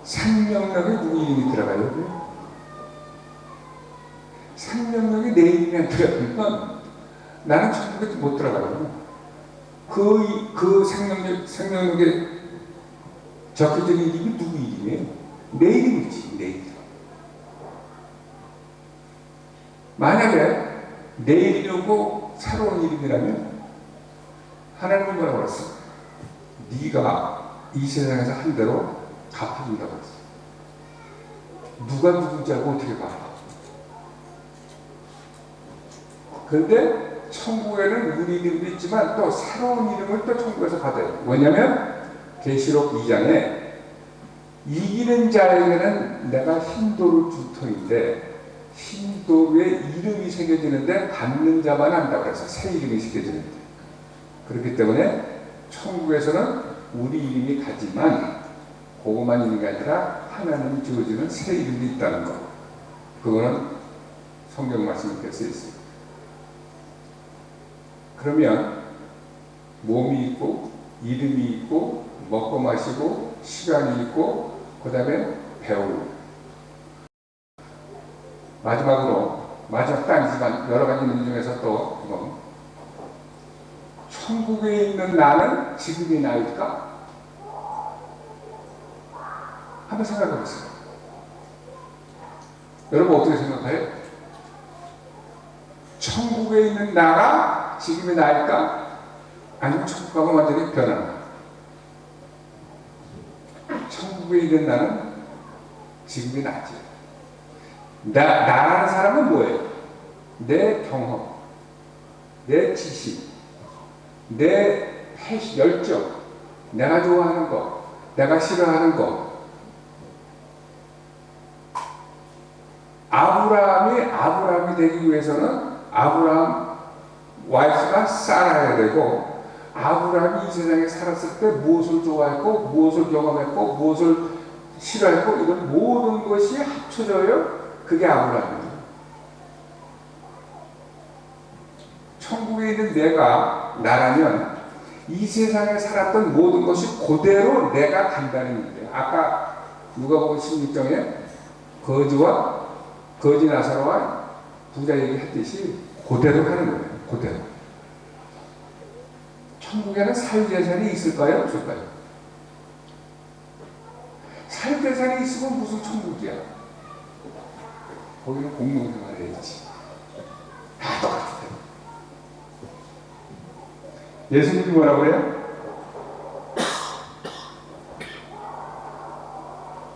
Speaker 1: 생명력에 누구 이름이 들어가요? 생명력이 내 이름이 안 들어가면 나는 천국에 못 들어가요. 그 생명력에 적혀진 이름이 누구 이름이에요? 내 이름이지, 내 이름. 만약에 내 이름이고 새로운 이름이라면 하나님은 뭐라고 그랬어? 네가 이 세상에서 한 대로 갚아준다고 그랬어. 누가 누군지 알고 어떻게 갚아? 그런데 천국에는 우리 이름도 있지만 또 새로운 이름을 또 천국에서 받아요. 뭐냐면 계시록 2장에 이기는 자에게는 내가 흰돌을 줄 터인데 흰돌 위에 이름이 새겨지는데 받는 자만 안다고 해서 새 이름이 새겨지는데, 그렇기 때문에 천국에서는 우리 이름이 가지만 그것만 있는 게 아니라 하나님이 지어주는 새 이름이 있다는 것, 그거는 성경 말씀에 쓰여 있어요. 그러면 몸이 있고 이름이 있고 먹고 마시고 시간이 있고 그 다음에 배우고, 마지막으로 마지막 단지만 여러 가지 의미 중에서 또 천국에 있는 나는 지금이 나일까? 한번 생각해 보세요. 여러분 어떻게 생각해요? 천국에 있는 나가 지금의 나일까? 아니면 천국 가고 완전히 변하나? 천국에 있는 나는 지금의 나지. 나라는 사람은 뭐예요? 내 경험, 내 지식, 내 열정, 내가 좋아하는 거, 내가 싫어하는 거. 아브라함이 되기 위해서는 아브라함 와이프가 사라야 되고, 아브라함이 이 세상에 살았을 때 무엇을 좋아했고 무엇을 경험했고 무엇을 싫어했고 이런 모든 것이 합쳐져요. 그게 아브라함이에요. 천국에 있는 내가 나라면 이 세상에 살았던 모든 것이 그대로 내가 간다는 얘기예요. 아까 누가복음 16장에 거지 나사로와 부자 얘기했듯이 그대로 하는 거예요. 그대로. 천국에 천국에는 사유재산이 있을까요? 없을까요? 사유재산이 있으면 무슨 천국이야? 거기는 공동생활을 해야지. 다 똑같아. 예수님이 뭐라고 그래요?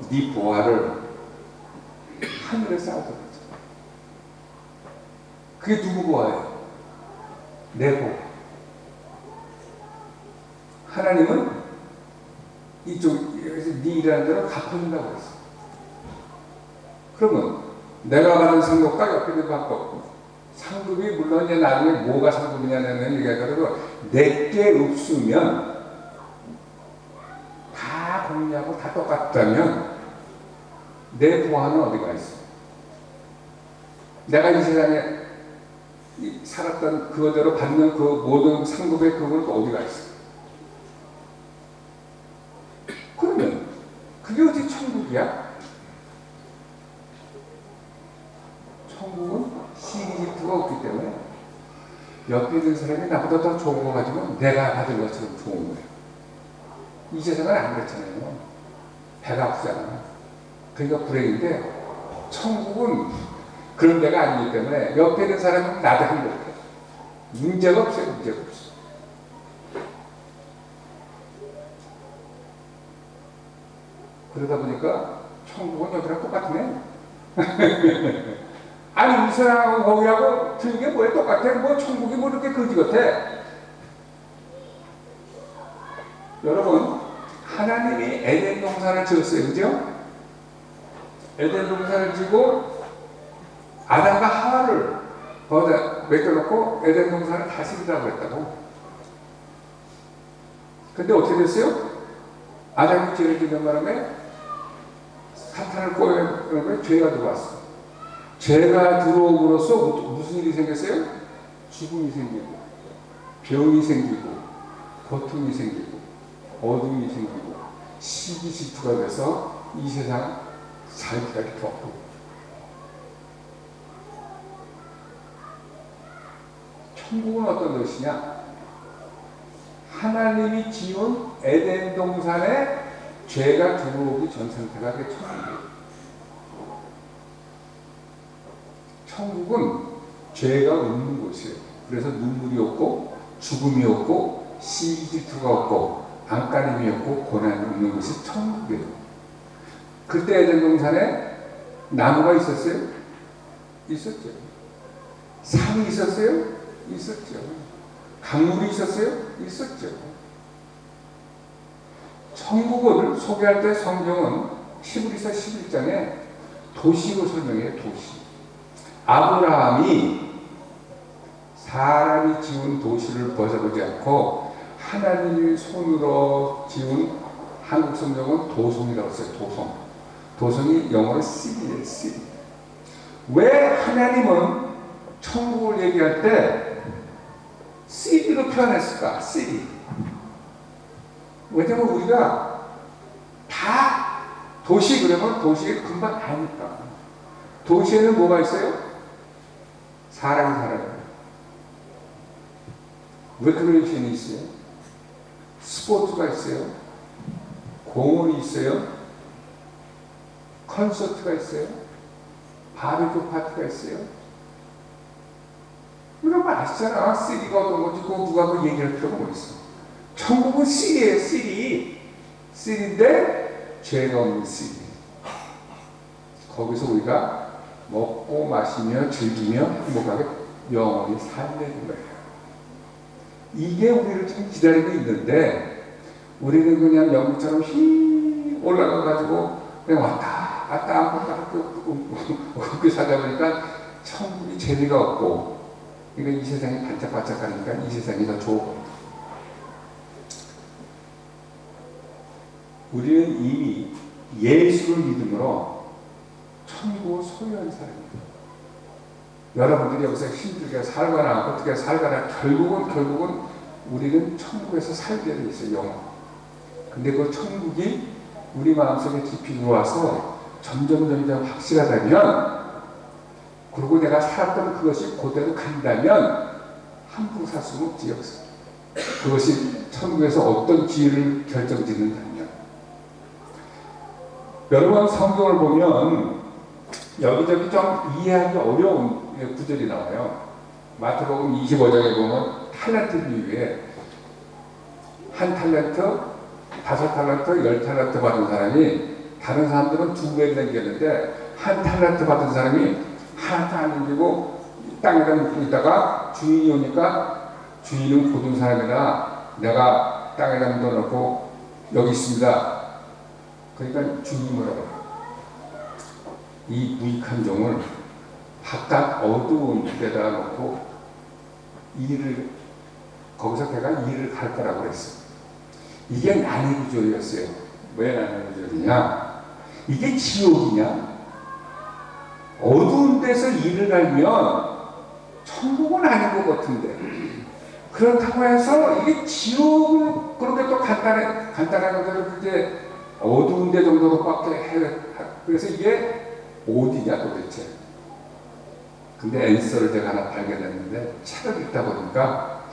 Speaker 1: 네 보화를 하늘에 쌓아뒀죠. 그게 누구 보화예요? 내 보화. 하나님은 이쪽 네 일하는 대로 갚아준다고 그랬어. 그러면 내가 받은 상급과 옆에 있는 받고 상급이 물론 이제 나중에 뭐가 상급이냐는 얘기하더라도 내게 없으면 다 공유하고 다 똑같다면 내 보화는 어디가 있어? 내가 이 세상에 살았던 그거대로 받는 그 모든 상급의 그건 어디가 있어? 그러면 그게 어디 천국이야? 천국은 시기질투가 없기 때문에 옆에 있는 사람이 나보다 더 좋은 거 가지고 내가 받을 것처럼 좋은 거예요. 이 세상은 안 그렇잖아요. 배가 아프잖아. 그러니까 불행인데 천국은 그런 데가 아니기 때문에 옆에 있는 사람은 나도 행복해. 문제가 없어요. 문제가 없어. 그러다 보니까 천국은 여기랑 똑같네. 아니 이 사람하고 거기하고 틀린 게 뭐야? 똑같아. 뭐 천국이 뭐 이렇게 거지 같아. 여러분 하나님이 에덴 동산을 지었어요. 그죠? 에덴 동산을 지고 아담과 하와를 거기다 맡겨놓고 에덴 동산을 다스리라고 했다고. 근데 어떻게 됐어요? 아담이 죄를 짓는 바람에 사탄을 꼬여놓은 죄가 들어왔어. 죄가 들어옴으로써 무슨 일이 생겼어요? 죽음이 생기고 병이 생기고 고통이 생기고 어둠이 생기고 시기질투가 돼서 이 세상 살기가 이렇게 없고. 천국은 어떤 것이냐? 하나님이 지은 에덴 동산에 죄가 들어오기 전 상태가 그게 천국이에요. 천국은 죄가 없는 곳이에요. 그래서 눈물이 없고 죽음이 없고 시기질투가 없고 안간힘이 없고 고난이 없는 곳이 천국이에요. 그때 에덴 동산에 나무가 있었어요? 있었죠. 산이 있었어요? 있었죠. 강물이 있었어요? 있었죠. 천국을 소개할 때 성경은 히브리서 11장에 도시로 설명해요. 도시. 아브라함이 사람이 지은 도시를 벗어보지 않고 하나님의 손으로 지은 한국 성경은 도성이라고 써요. 도성. 도성이 영어로 city예요. city. 왜 하나님은 천국을 얘기할 때 city로 표현했을까? city. 왜냐면 우리가 다 도시 그러면 도시에 금방 아니까. 도시에는 뭐가 있어요? 사람이 살아요. 레크레이션이 있어요. 스포츠가 있어요. 공원이 있어요. 콘서트가 있어요. 바비큐 파티가 있어요. 이런 거 아시잖아. 시리가 어떤 건지 그거 누가 그 얘기할 필요가 뭐 있어. 천국은 시리예요. 시리. 시리인데 죄가 없는 시리. 거기서 우리가 먹고 마시며 즐기며 행복하게 영원히 살려는 거예요. 이게 우리를 지금 기다리고 있는데 우리는 그냥 영국처럼 휘 올라가가지고 그냥 왔다 갔다 그렇게 살다 보니까 천국이 재미가 없고 그러니까 이 세상이 반짝반짝하니까 이 세상이 더 좋고. 우리는 이미 예수를 믿음으로 천국을 소유한 사람입니다. 여러분들이 여기서 힘들게 살거나 어떻게 살거나 결국은 우리는 천국에서 살게 돼 있어요. 영원. 근데 그 천국이 우리 마음속에 깊이 들어와서 점점 확실하다면, 그리고 내가 살았던 그것이 그대로 간다면 함부로 살 수는 없지. 여기서 그것이 천국에서 어떤 지위를 결정짓는다면, 여러분 성경을 보면 여기저기 좀 이해하기 어려운 구절이 나와요. 마태복음 25장에 보면 탈란트 비유에 한 탈란트, 5탈란트, 10탈란트 받은 사람이, 다른 사람들은 2배 남겼는데 한 탈란트 받은 사람이 하나도 안 남기고 땅에다 묻고 있다가 주인이 오니까, 주인은 고든 사람이라 내가 땅에다 묻어놓고 여기 있습니다. 그러니까 주인이 뭐라고 해요? 이 무익한 종을 바깥 어두운 데다 놓고 일을, 거기서 걔가 일을 갈 거라고 그랬어요. 이게 난해 구조였어요. 왜 난해 구조냐? 이게 지옥이냐? 어두운 데서 일을 갈면 천국은 아닌 것 같은데, 그렇다고 해서 이게 지옥을 그렇게 또 간단하게 그렇게 어두운 데 정도로밖에 해. 그래서 이게 어디냐 도대체? 근데 앤서를 제가 하나 발견했는데, 책을 읽다 보니까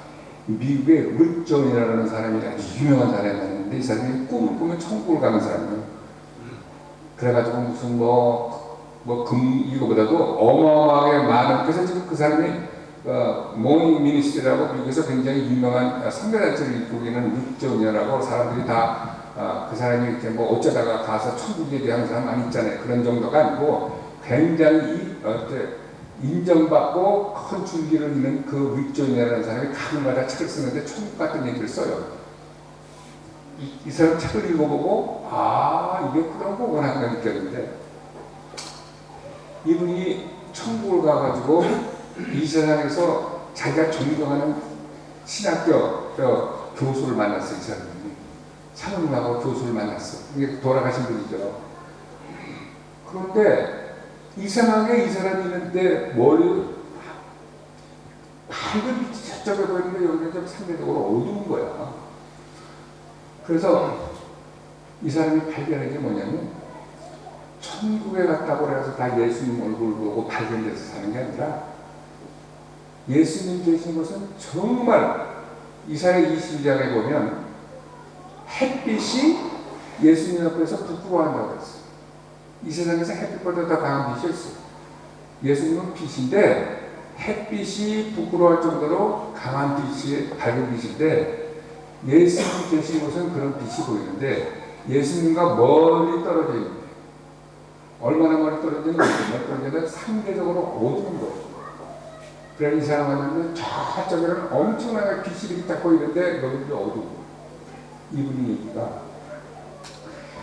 Speaker 1: 미국의 릭 존이라는 사람이 아주 유명한 사람이었는데, 이 사람이 꿈을 꾸면 천국을 가는 사람이에요. 그래가지고 무슨 이거보다도 어마어마하게 많은, 그래서 지금 그 사람이 모닝 미니스트리라고 미국에서 굉장히 유명한 선교단체를 이끌고 있는 릭 존이라고, 사람들이 다 그 사람이 이렇게 어쩌다가 가서 천국에 대한 사람 많이 있잖아요. 그런 정도가 아니고 굉장히 인정받고 큰 줄기를 잇는 그 릭 존이라는 사람이 가끔마다 책을 쓰는데 천국 같은 얘기를 써요. 이 사람 책을 읽어보고 이게 그런 거구나 하는 걸 느꼈는데, 이분이 천국을 가가지고 이 세상에서 자기가 존경하는 신학교 교수를 만났어요. 이 사람이 사모님하고 교수를 만났어. 이게 돌아가신 분이죠. 그런데 이상하게 이 사람이 있는데 머리 밝은 빛이 저쪽에 보이는데 여기는 좀 상대적으로 어두운 거야. 그래서 이 사람이 발견한 게 뭐냐면, 천국에 갔다고 해서 다 예수님 얼굴 보고 발견돼서 사는 게 아니라, 예수님 계신 곳은 정말 이사야 22장에 보면 햇빛이 예수님 앞에서 부끄러워한다고 했어요. 이 세상에서 햇빛보다 더 강한 빛이 있어요. 예수님은 빛인데 햇빛이 부끄러워할 정도로 강한 빛이, 밝은 빛인데, 예수님 계신 곳은 그런 빛이 보이는데 예수님과 멀리 떨어져 있는데, 얼마나 멀리 떨어지는 상대적으로 어두운 거예요. 그래 이 사람은 저쪽에는 엄청나게 빛이 이렇게 딱 보이는데 여기는 어두워. 이분이 얘기가,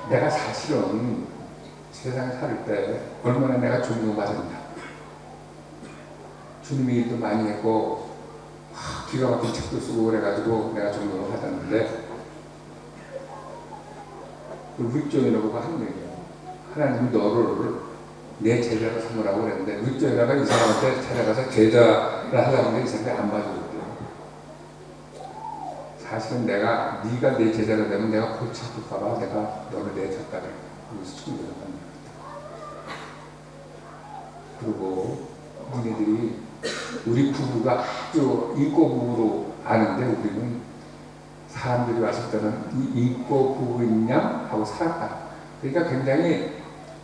Speaker 1: 내가 사실은 세상에 살 때 얼마나 내가 존경받았냐. 주님이 일도 많이 했고 기가 막힌 책도 쓰고 그래가지고 내가 존경을 받았는데, 윗존이라고 하는 얘기예요. 하나님이 너를 내 제자로 삼으라고 그랬는데, 윗존이라가 이 사람한테 찾아가서 제자를 하려고 하는데 이 사람이 안 봐주거든요. 사실은 네가 내 제자가 되면 내가 골치 아플까봐 내가 너를 내줬다 그래. 그래서 충분히 합니다. 그리고 니네들이 우리 부부가 아주 인고 부부로 아는데, 우리는 사람들이 왔을 때는 이 인고 부부이냐 하고 살았다. 그러니까 굉장히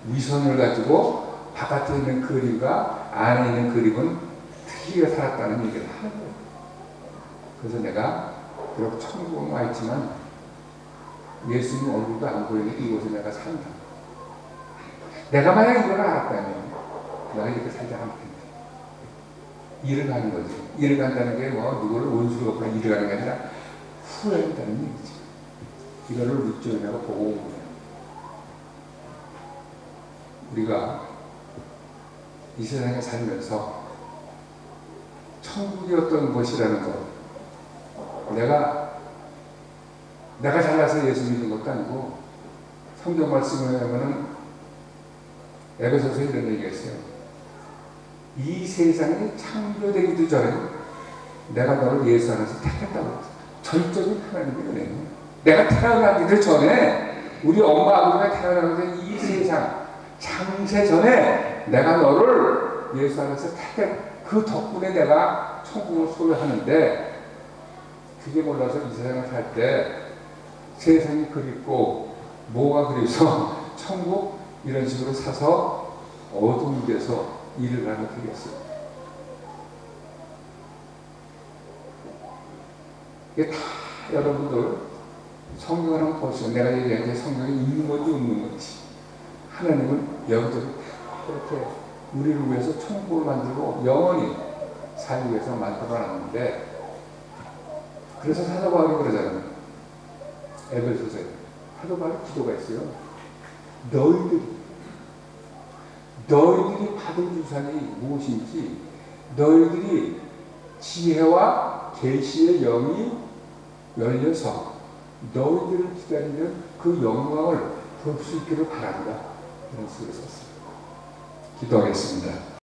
Speaker 1: 위선을 가지고 바깥에 있는 그림과 안에 있는 그림은 틀리게 살았다는 얘기를 하는 거예요. 그래서 내가 그렇게 천국은 와 있지만 예수님 얼굴도 안 보이는 이곳에 내가 산다. 내가 만약 이걸 알았다면 내가 이렇게 살지 않을 텐데. 일을 가는 거지. 일을 간다는 게 누구를 원수로 갚고 일을 가는 게 아니라 후회한다는 얘기지. 이거를 윗존이라고 보고 온 거예요. 우리가 이 세상에 살면서 천국이 어떤 것이라는 것, 내가 잘나서 예수 믿는 것도 아니고, 성경 말씀에 보면은 에베소서 이런 얘기가 있어요. 이 세상이 창조되기도 전에 내가 너를 예수 안에서 택했다고 했어요. 전적인 하나님의 은혜예요. 내가 태어나기도 전에, 우리 엄마 아버지가 태어나기 전에 이 세상 창세 전에 내가 너를 예수 안에서 택해, 그 덕분에 내가 천국을 소유하는데, 그게 몰라서 이 세상을 살 때 세상이 그립고 뭐가 그리워서 천국 이런 식으로 사서 어두운 데서 일을 하면 되겠어요. 이게 다 여러분들 성경을 한번 보시면 내가 얘기한 게 성경이 있는 건지 없는 건지 하나님은 여기저기 이렇게 우리를 위해서 천국을 만들고 영원히 살기 위해서 만들어놨는데 그래서 사도 바울이 그러잖아요. 에베소서에 사도 바울의 기도가 있어요. 너희들이 받은 유산이 무엇인지 너희들이 지혜와 계시의 영이 열려서 너희들을 기다리는 그 영광을 볼 수 있기를 바란다. 이런 식으로 썼어요. 기도하겠습니다.